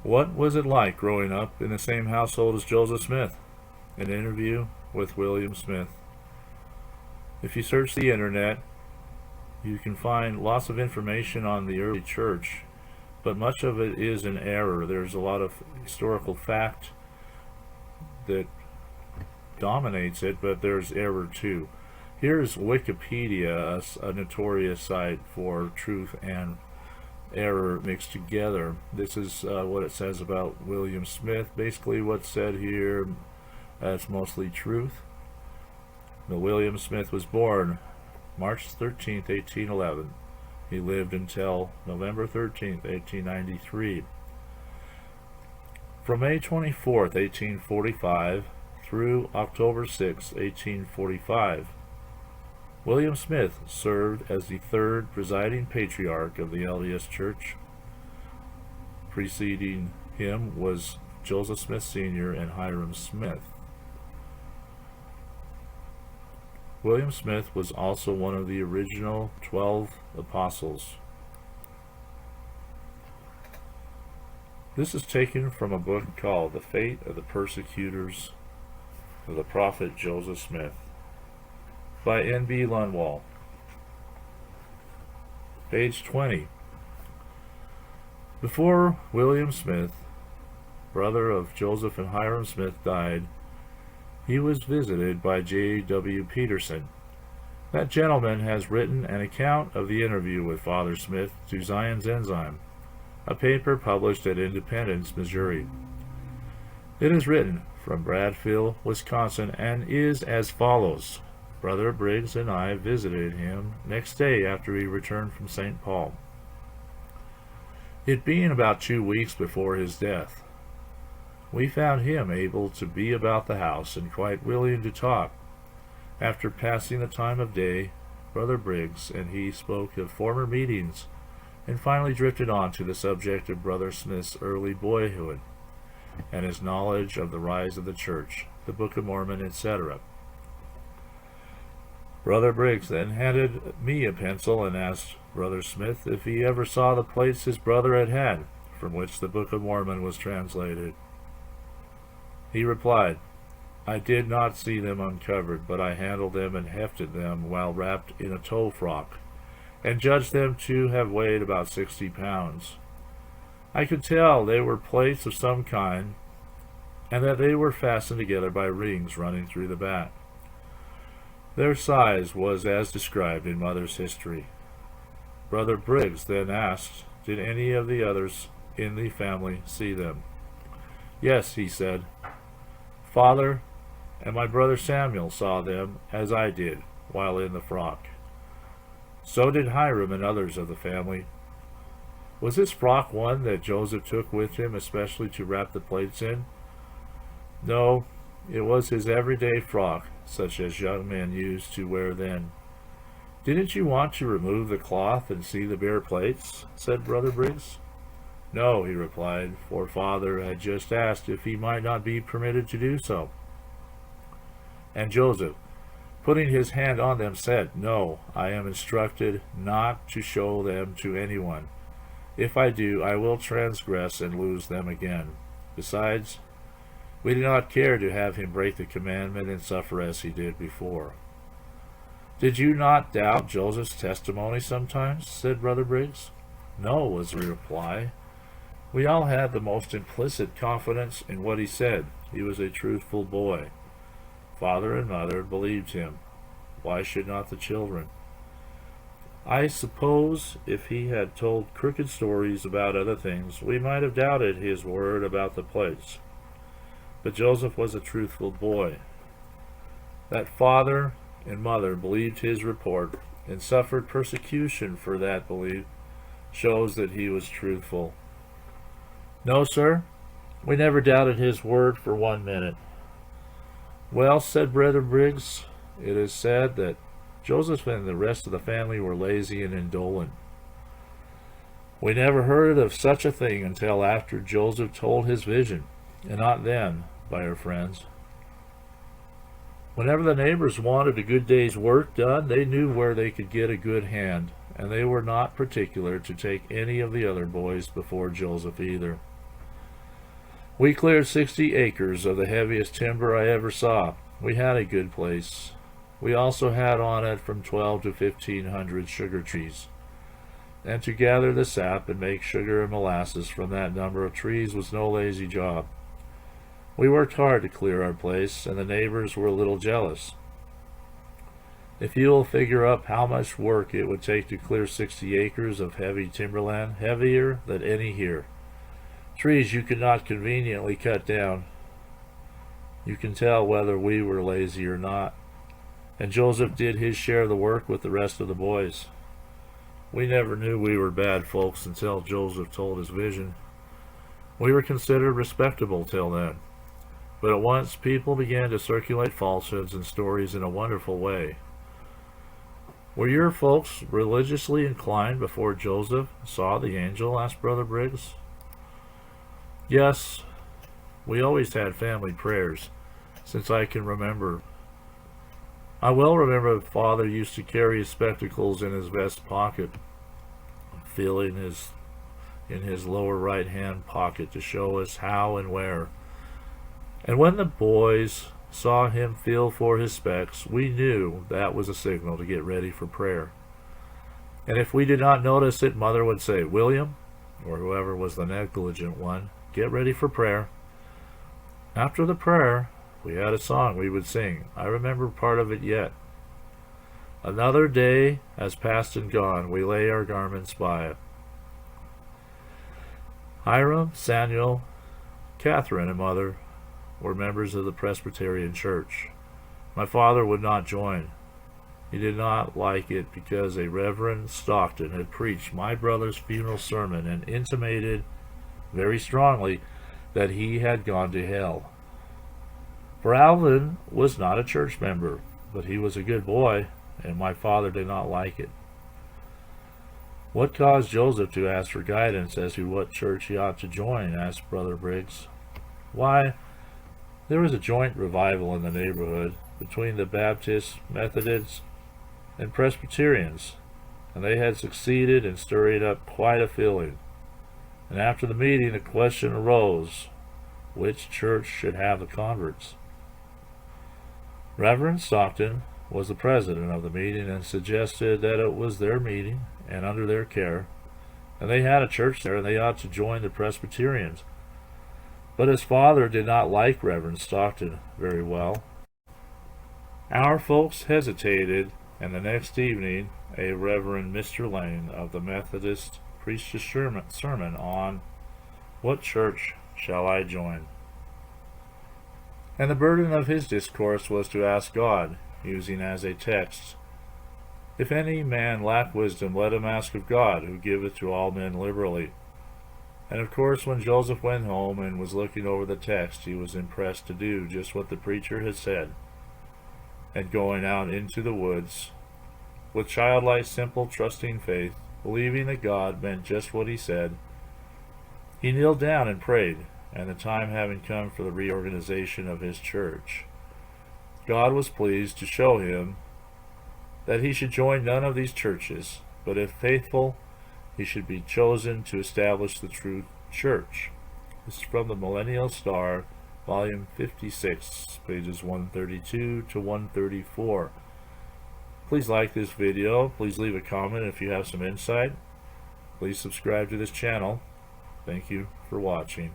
What was it like growing up in the same household as Joseph Smith? An interview with William Smith. If you search the internet, you can find lots of information on the early church, but much of it is in error. There's a lot of historical fact that dominates it, but there's error too. Here's Wikipedia, a notorious site for truth and error mixed together. This is what it says about William Smith. Basically what's said here, that's mostly truth. Now, William Smith was born March 13th, 1811. He lived until November 13th, 1893. From May 24th, 1845 through October 6, 1845, William Smith served as the third presiding patriarch of the LDS Church. Preceding him was Joseph Smith Sr. and Hiram Smith. William Smith was also one of the original 12 apostles. This is taken from a book called The Fate of the Persecutors of the Prophet Joseph Smith by N.B. Lundwall. Page 20. Before William Smith, brother of Joseph and Hiram Smith, died, he was visited by J.W. Peterson. That gentleman has written an account of the interview with Father Smith to Zion's Enzyme, a paper published at Independence, Missouri. It is written from Bradfield, Wisconsin, and is as follows. Brother Briggs and I visited him next day after he returned from St. Paul, it being about 2 weeks before his death. We found him able to be about the house and quite willing to talk. After passing the time of day, Brother Briggs and he spoke of former meetings and finally drifted on to the subject of Brother Smith's early boyhood and his knowledge of the rise of the church, the Book of Mormon, etc. Brother Briggs then handed me a pencil and asked Brother Smith if he ever saw the plates his brother had, from which the Book of Mormon was translated. He replied, I did not see them uncovered, but I handled them and hefted them while wrapped in a tow frock, and judged them to have weighed about 60 pounds. I could tell they were plates of some kind, and that they were fastened together by rings running through the back. Their size was as described in Mother's history. Brother Briggs then asked, did any of the others in the family see them? Yes, he said. Father and my brother Samuel saw them, as I did, while in the frock. So did Hiram and others of the family. Was this frock one that Joseph took with him especially to wrap the plates in? No, it was his everyday frock, such as young men used to wear then. Didn't you want to remove the cloth and see the bare plates? Said Brother Briggs. No, he replied, for Father had just asked if he might not be permitted to do so. And Joseph, putting his hand on them, said, No, I am instructed not to show them to anyone. If I do, I will transgress and lose them again. Besides, we do not care to have him break the commandment and suffer as he did before. Did you not doubt Joseph's testimony sometimes? Said Brother Briggs. No, was the reply. We all had the most implicit confidence in what he said. He was a truthful boy. Father and mother believed him. Why should not the children? I suppose if he had told crooked stories about other things, we might have doubted his word about the plates. But Joseph was a truthful boy. That father and mother believed his report and suffered persecution for that belief shows that he was truthful. No, sir, we never doubted his word for 1 minute. Well, said Brother Briggs, it is said that Joseph and the rest of the family were lazy and indolent. We never heard of such a thing until after Joseph told his vision, and not then by our friends. Whenever the neighbors wanted a good day's work done, they knew where they could get a good hand, and they were not particular to take any of the other boys before Joseph either. We cleared 60 acres of the heaviest timber I ever saw. We had a good place. We also had on it from 12 to 1,500 sugar trees. And to gather the sap and make sugar and molasses from that number of trees was no lazy job. We worked hard to clear our place, and the neighbors were a little jealous. If you will figure up how much work it would take to clear 60 acres of heavy timberland, heavier than any here, trees you could not conveniently cut down, you can tell whether we were lazy or not. And Joseph did his share of the work with the rest of the boys. We never knew we were bad folks until Joseph told his vision. We were considered respectable till then. But at once people began to circulate falsehoods and stories in a wonderful way. Were your folks religiously inclined before Joseph saw the angel? Asked Brother Briggs. Yes, we always had family prayers, since I can remember. I well remember Father used to carry his spectacles in his vest pocket, feeling in his lower right hand pocket to show us how and where. And when the boys saw him feel for his specs, we knew that was a signal to get ready for prayer. And if we did not notice it, Mother would say, William, or whoever was the negligent one, get ready for prayer. After the prayer, we had a song we would sing. I remember part of it yet. Another day has passed and gone. We lay our garments by it. Hiram, Samuel, Catherine, and Mother were members of the Presbyterian Church. My father would not join. He did not like it because a Reverend Stockton had preached my brother's funeral sermon and intimated very strongly that he had gone to hell. For Alvin was not a church member, but he was a good boy, and my father did not like it. What caused Joseph to ask for guidance as to what church he ought to join? Asked Brother Briggs. Why, there was a joint revival in the neighborhood between the Baptists, Methodists, and Presbyterians, and they had succeeded in stirring up quite a feeling. And after the meeting, the question arose, which church should have the converts? Reverend Stockton was the president of the meeting and suggested that it was their meeting and under their care, and they had a church there and they ought to join the Presbyterians. But his father did not like Reverend Stockton very well. Our folks hesitated, and the next evening a Reverend Mr. Lane of the Methodist preached a sermon on what church shall I join? And the burden of his discourse was to ask God, using as a text, If any man lack wisdom, let him ask of God, who giveth to all men liberally. And of course, when Joseph went home and was looking over the text, he was impressed to do just what the preacher had said, and going out into the woods, with childlike, simple, trusting faith, believing that God meant just what he said, he kneeled down and prayed, and the time having come for the reorganization of his church, God was pleased to show him that he should join none of these churches, but if faithful, he should be chosen to establish the true church. This is from the Millennial Star, volume 56, pages 132 to 134. Please like this video. Please leave a comment if you have some insight. Please subscribe to this channel. Thank you for watching.